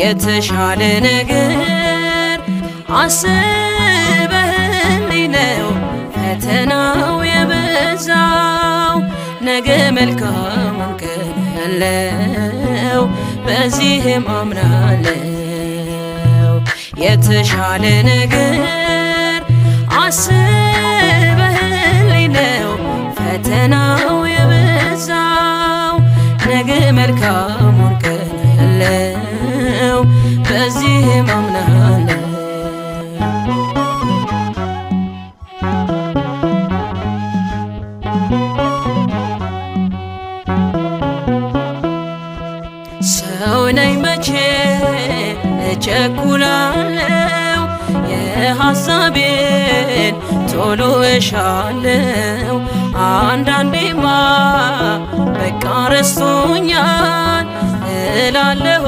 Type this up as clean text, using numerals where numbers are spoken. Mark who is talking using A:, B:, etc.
A: የተሻለ ነገር አስበህልኝ ነው ፈተናው የበዛው። ነገ መልካሙን ቀን ያለው በዚህም አምናለው። የተሻለ ነገር አስበህልኝ ነው ፈተናው የበዛው። ነገ መልካሙን ቀን ያለው በዚህም አምናለው። ሰው ነኝ መቼ እቸኩላለሁ፣ የሐሳቤን ቶሎ እሻለሁ። አንዳንዴማ በቃ ረስቶኛል እላለሁ